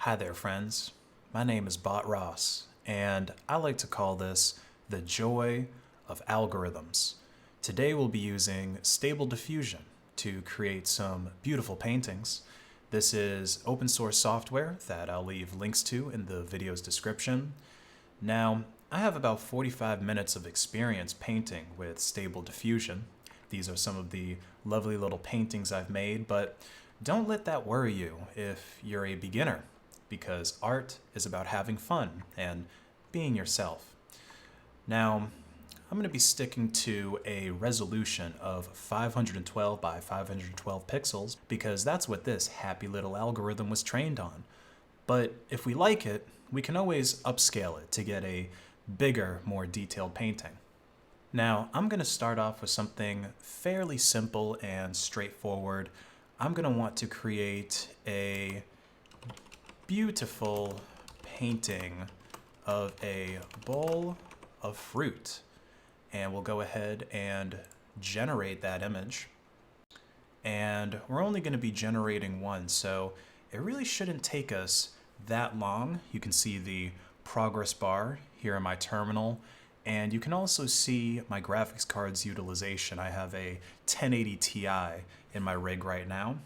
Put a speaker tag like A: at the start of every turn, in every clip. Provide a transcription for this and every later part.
A: Hi there, friends. My name is Bot Ross, and I like to call this the joy of algorithms. Today we'll be using Stable Diffusion to create some beautiful paintings. This is open source software that I'll leave links to in the video's description. Now, I have about 45 minutes of experience painting with Stable Diffusion. These are some of the lovely little paintings I've made, but don't let that worry you if you're a beginner, because art is about having fun and being yourself. Now, I'm going to be sticking to a resolution of 512 by 512 pixels because that's what this happy little algorithm was trained on. But if we like it, we can always upscale it to get a bigger, more detailed painting. Now, I'm going to start off with something fairly simple and straightforward. I'm going to want to create a beautiful painting of a bowl of fruit. And we'll go ahead and generate that image. And we're only going to be generating one, so it really shouldn't take us that long. You can see the progress bar here in my terminal, and you can also see my graphics card's utilization. I have a 1080 Ti in my rig right now.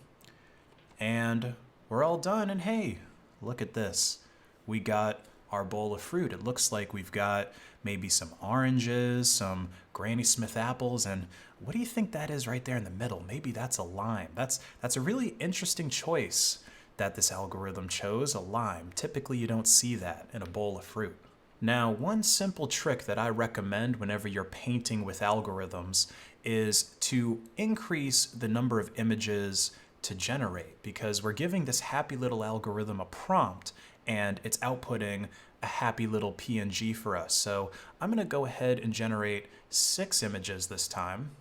A: And we're all done, and hey, look at this. We got our bowl of fruit. It looks like we've got maybe some oranges, some Granny Smith apples, and what do you think that is right there in the middle? Maybe that's a lime. That's a really interesting choice that this algorithm chose, a lime. Typically you don't see that in a bowl of fruit. Now, one simple trick that I recommend whenever you're painting with algorithms is to increase the number of images to generate, because we're giving this happy little algorithm a prompt and it's outputting a happy little PNG for us. So I'm going to go ahead and generate 6 images this time.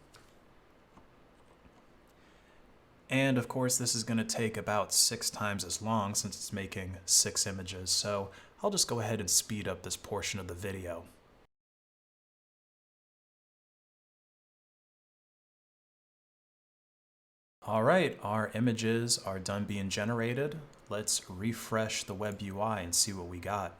A: And of course, this is going to take about 6 times as long since it's making 6 images. So I'll just go ahead and speed up this portion of the video. All right, our images are done being generated. Let's refresh the web UI and see what we got.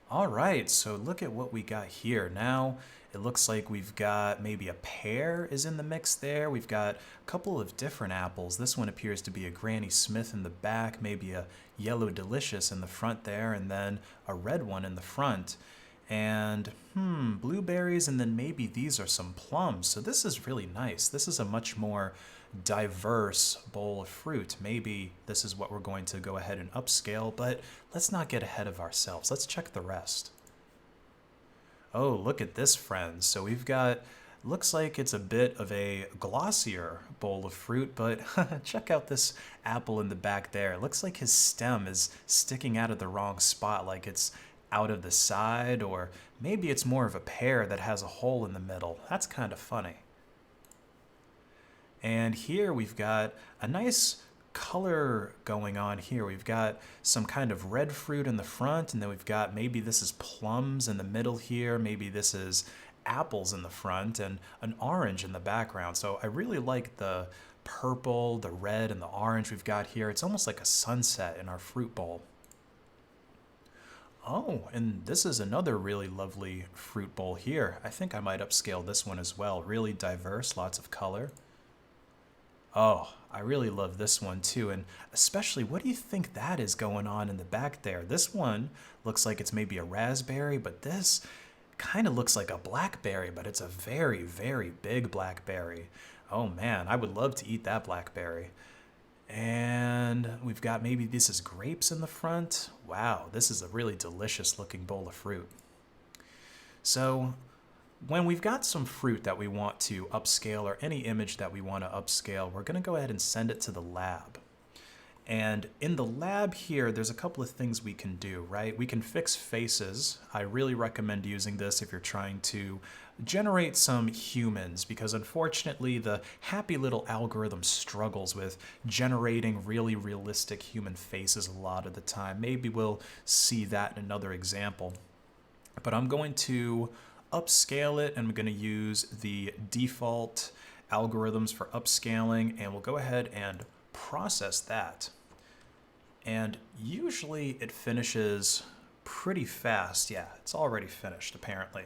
A: All right, so look at what we got here. Now it looks like we've got maybe a pear is in the mix there. We've got a couple of different apples. This one appears to be a Granny Smith in the back, maybe a yellow delicious in the front there, and then a red one in the front. And blueberries, and then maybe these are some plums. So this is really nice. This is a much more diverse bowl of fruit. Maybe this is what we're going to go ahead and upscale, but let's not get ahead of ourselves. Let's check the rest. Oh, look at this, friends. So we've got, looks like it's a bit of a glossier bowl of fruit, but check out this apple in the back there. It looks like his stem is sticking out of the wrong spot, like it's out of the side, or maybe it's more of a pear that has a hole in the middle. That's kind of funny. And here we've got a nice color going on here. We've got some kind of red fruit in the front, and then we've got maybe this is plums in the middle here, maybe this is apples in the front, and an orange in the background. So I really like the purple, the red, and the orange we've got here. It's almost like a sunset in our fruit bowl. Oh, and this is another really lovely fruit bowl here. I think I might upscale this one as well. Really diverse, lots of color. Oh, I really love this one too, and especially, what do you think that is going on in the back there? This one looks like it's maybe a raspberry, but this kind of looks like a blackberry, but it's a very, very big blackberry. Oh man, I would love to eat that blackberry. And we've got maybe this is grapes in the front. Wow, this is a really delicious looking bowl of fruit. So when we've got some fruit that we want to upscale, or any image that we want to upscale, we're going to go ahead and send it to the lab. And in the lab here, there's a couple of things we can do, right? We can fix faces. I really recommend using this if you're trying to generate some humans, because unfortunately the happy little algorithm struggles with generating really realistic human faces a lot of the time. Maybe we'll see that in another example. But I'm going to upscale it, and I'm going to use the default algorithms for upscaling, and we'll go ahead and process that. And usually it finishes pretty fast. Yeah, it's already finished apparently.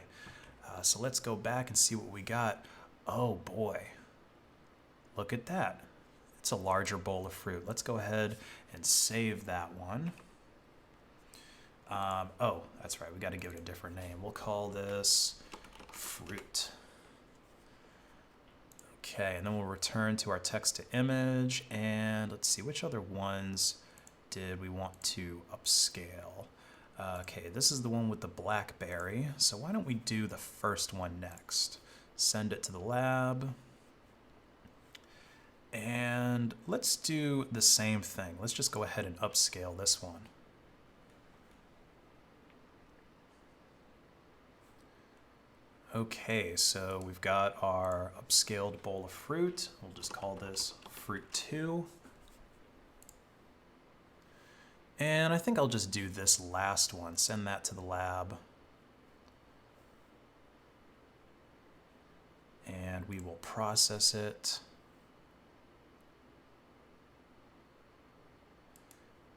A: So let's go back and see what we got. Oh boy, look at that. It's a larger bowl of fruit. Let's go ahead and save that one. Oh, that's right, we got to give it a different name. We'll call this fruit. Okay, and then we'll return to our text to image, and let's see, which other ones did we want to upscale? Okay, this is the one with the blackberry, so why don't we do the first one next? Send it to the lab. And let's do the same thing. Let's just go ahead and upscale this one. Okay, so we've got our upscaled bowl of fruit. We'll just call this fruit 2. And I think I'll just do this last one, send that to the lab. And we will process it.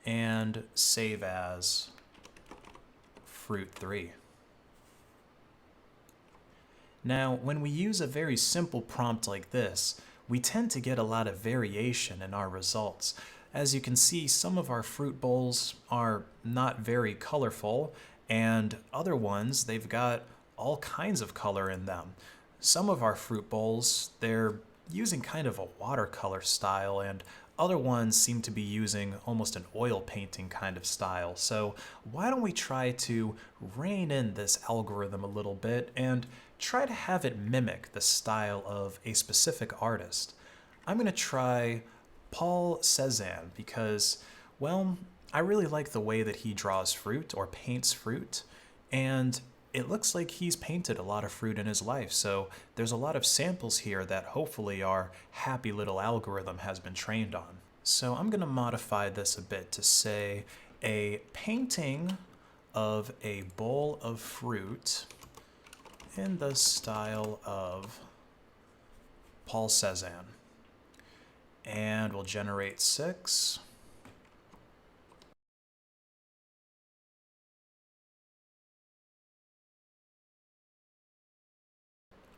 A: And save as fruit 3. Now, when we use a very simple prompt like this, we tend to get a lot of variation in our results. As you can see, some of our fruit bowls are not very colorful, and other ones, they've got all kinds of color in them. Some of our fruit bowls, they're using kind of a watercolor style, and other ones seem to be using almost an oil painting kind of style. So why don't we try to rein in this algorithm a little bit and try to have it mimic the style of a specific artist? I'm going to try Paul Cézanne because, well, I really like the way that he draws fruit or paints fruit, and it looks like he's painted a lot of fruit in his life, so there's a lot of samples here that hopefully our happy little algorithm has been trained on. So I'm going to modify this a bit to say a painting of a bowl of fruit in the style of Paul Cézanne. And we'll generate 6.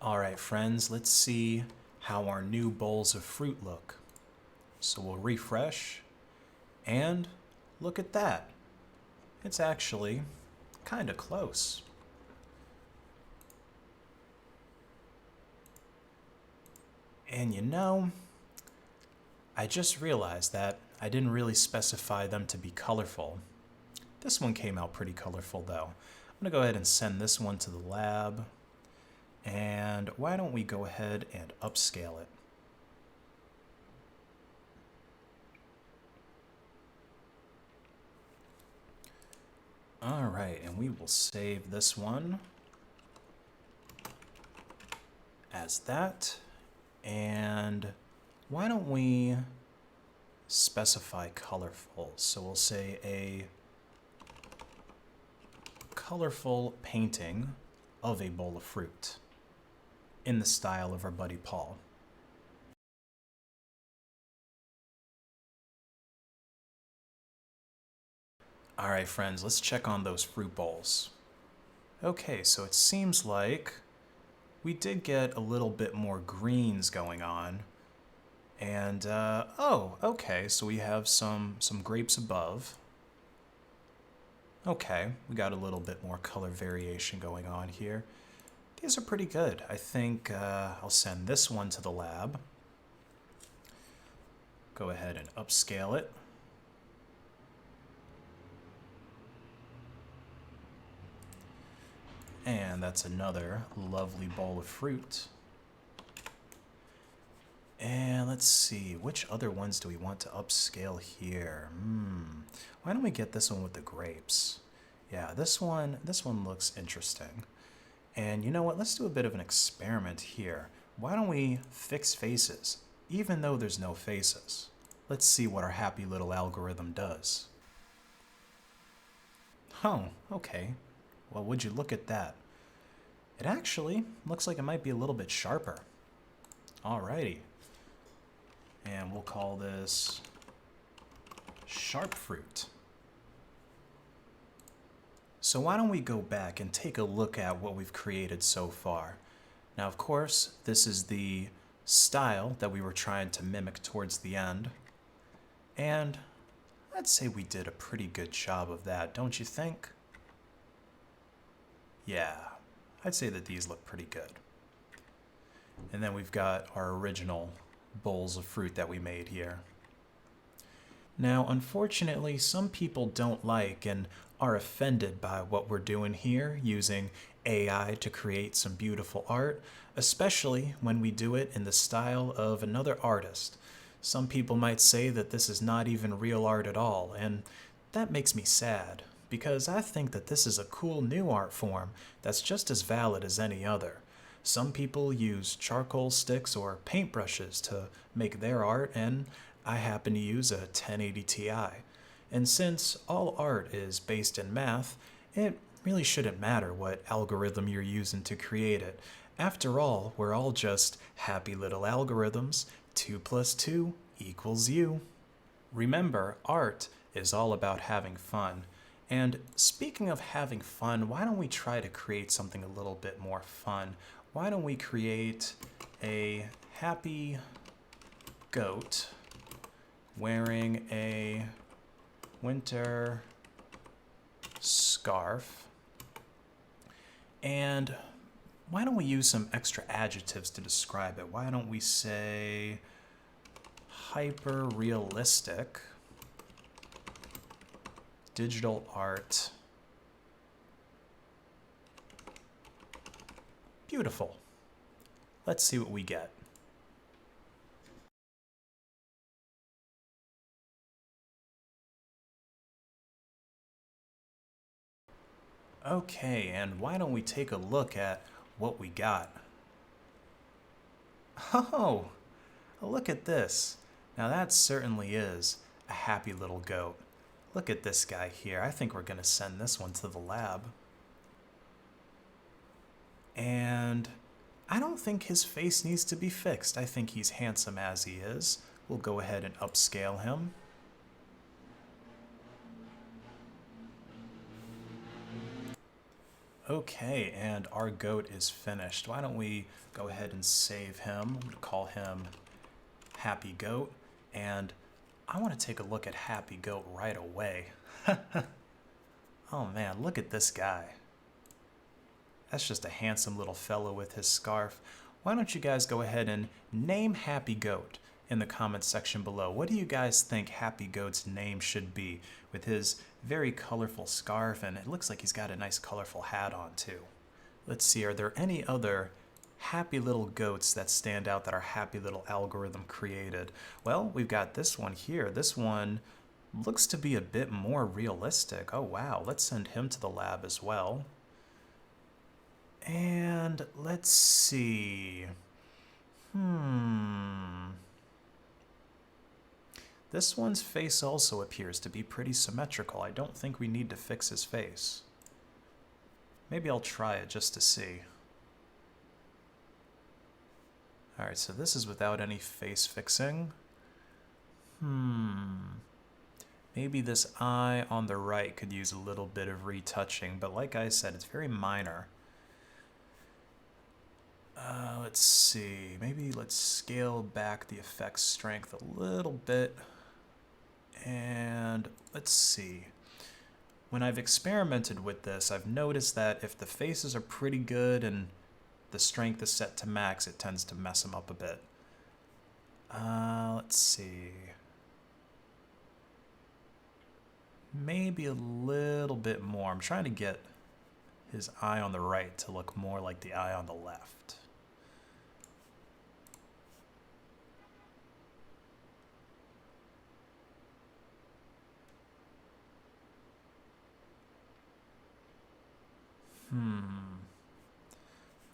A: All right, friends, let's see how our new bowls of fruit look. So we'll refresh, and look at that. It's actually kind of close. And you know, I just realized that I didn't really specify them to be colorful. This one came out pretty colorful though. I'm gonna go ahead and send this one to the lab. And why don't we go ahead and upscale it? All right, and we will save this one as that. And why don't we specify colorful? So we'll say a colorful painting of a bowl of fruit in the style of our buddy Paul. All right, friends, let's check on those fruit bowls. Okay, so it seems like we did get a little bit more greens going on. And, oh, okay, so we have some grapes above. Okay, we got a little bit more color variation going on here. These are pretty good. I think I'll send this one to the lab. Go ahead and upscale it. And that's another lovely bowl of fruit. And let's see, which other ones do we want to upscale here? Why don't we get this one with the grapes? Yeah, this one looks interesting. And you know what, let's do a bit of an experiment here. Why don't we fix faces, even though there's no faces? Let's see what our happy little algorithm does. Oh, okay. Well, would you look at that? It actually looks like it might be a little bit sharper. Alrighty. And we'll call this sharp fruit. So why don't we go back and take a look at what we've created so far. Now, of course, this is the style that we were trying to mimic towards the end. And I'd say we did a pretty good job of that, don't you think? Yeah, I'd say that these look pretty good. And then we've got our original bowls of fruit that we made here. Now, unfortunately, some people don't like and are offended by what we're doing here, using AI to create some beautiful art, especially when we do it in the style of another artist. Some people might say that this is not even real art at all, and that makes me sad, because I think that this is a cool new art form that's just as valid as any other. Some people use charcoal sticks or paintbrushes to make their art, and I happen to use a 1080 Ti. And since all art is based in math, it really shouldn't matter what algorithm you're using to create it. After all, we're all just happy little algorithms. 2 plus 2 equals you. Remember, art is all about having fun. And speaking of having fun, why don't we try to create something a little bit more fun? Why don't we create a happy goat wearing a winter scarf? And why don't we use some extra adjectives to describe it? Why don't we say hyper realistic digital art? Beautiful. Let's see what we get. Okay, and why don't we take a look at what we got? Oh, look at this. Now that certainly is a happy little goat. Look at this guy here. I think we're going to send this one to the lab. And I don't think his face needs to be fixed. I think he's handsome as he is. We'll go ahead and upscale him. Okay, and our goat is finished. Why don't we go ahead and save him? I'm going to call him Happy Goat. And I want to take a look at Happy Goat right away. Oh man, look at this guy. That's just a handsome little fellow with his scarf. Why don't you guys go ahead and name Happy Goat in the comments section below. What do you guys think Happy Goat's name should be, with his very colorful scarf, and it looks like he's got a nice colorful hat on too. Let's see, are there any other happy little goats that stand out that our happy little algorithm created? Well, we've got this one here. This one looks to be a bit more realistic. Oh wow, let's send him to the lab as well. And let's see. This one's face also appears to be pretty symmetrical. I don't think we need to fix his face. Maybe I'll try it just to see. Alright, so this is without any face fixing. Maybe this eye on the right could use a little bit of retouching, but like I said, it's very minor. Let's see, maybe let's scale back the effect strength a little bit. And let's see. When I've experimented with this, I've noticed that if the faces are pretty good and the strength is set to max, it tends to mess them up a bit. Let's see. Maybe a little bit more. I'm trying to get his eye on the right to look more like the eye on the left.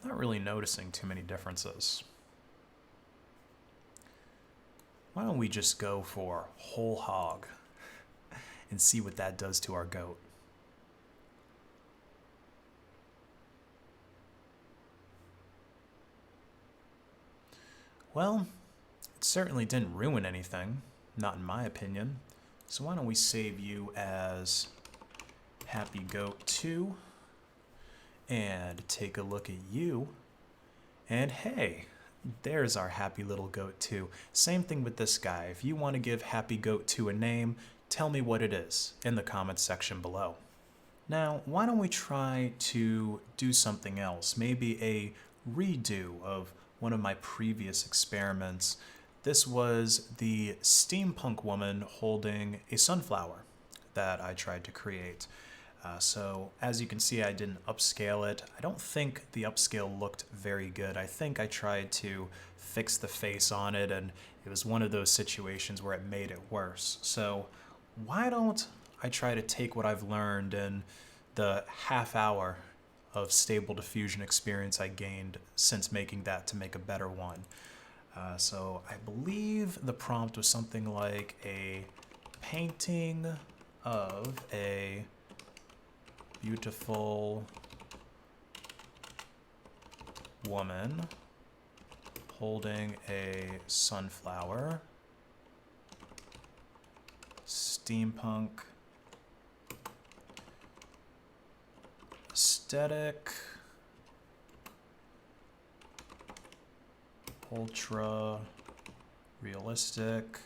A: Not really noticing too many differences. Why don't we just go for whole hog and see what that does to our goat? Well, it certainly didn't ruin anything, not in my opinion. So why don't we save you as Happy Goat 2 and take a look at you. And hey, there's our Happy Little Goat 2. Same thing with this guy. If you want to give Happy Goat 2 a name, tell me what it is in the comments section below. Now, why don't we try to do something else? Maybe a redo of one of my previous experiments. This was the steampunk woman holding a sunflower that I tried to create. So as you can see, I didn't upscale it. I don't think the upscale looked very good. I think I tried to fix the face on it, and it was one of those situations where it made it worse. So why don't I try to take what I've learned in the half hour of Stable Diffusion experience I gained since making that to make a better one. So I believe the prompt was something like a painting of a beautiful woman holding a sunflower, steampunk aesthetic, ultra realistic,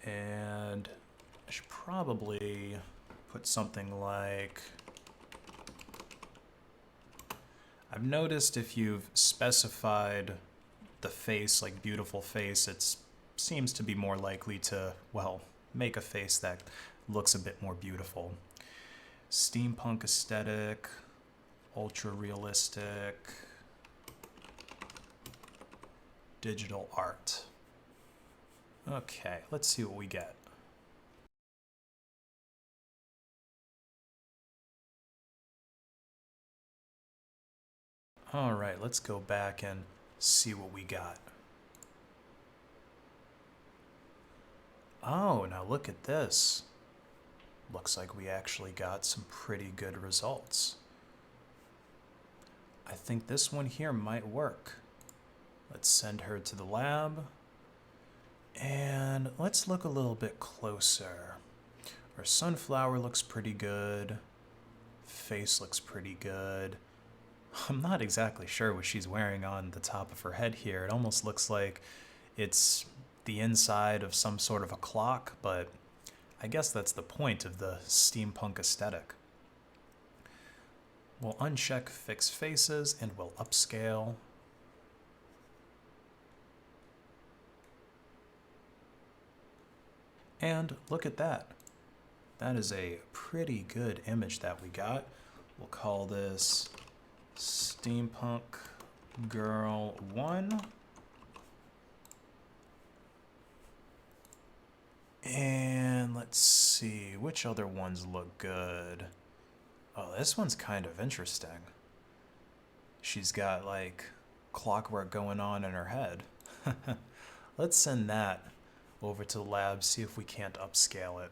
A: and I should probably put something like, I've noticed if you've specified the face like beautiful face, it seems to be more likely to, well, make a face that looks a bit more beautiful. Steampunk aesthetic, ultra realistic, digital art. Okay, let's see what we get. All right, let's go back and see what we got. Oh, now look at this. Looks like we actually got some pretty good results. I think this one here might work. Let's send her to the lab. And let's look a little bit closer. Our sunflower looks pretty good. Face looks pretty good. I'm not exactly sure what she's wearing on the top of her head here. It almost looks like it's the inside of some sort of a clock, but I guess that's the point of the steampunk aesthetic. We'll uncheck fix faces and we'll upscale. And look at that. That is a pretty good image that we got. We'll call this Steampunk Girl 1. And let's see, which other ones look good? Oh, this one's kind of interesting. She's got like clockwork going on in her head. Let's send that over to the lab, see if we can't upscale it.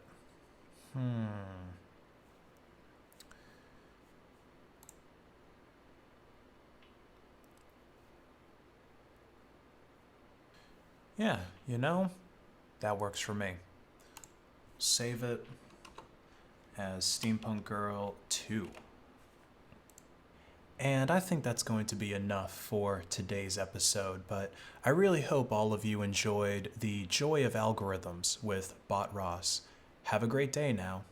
A: Yeah, you know, that works for me. Save it as Steampunk Girl 2. And I think that's going to be enough for today's episode, but I really hope all of you enjoyed the joy of algorithms with Bot Ross. Have a great day now.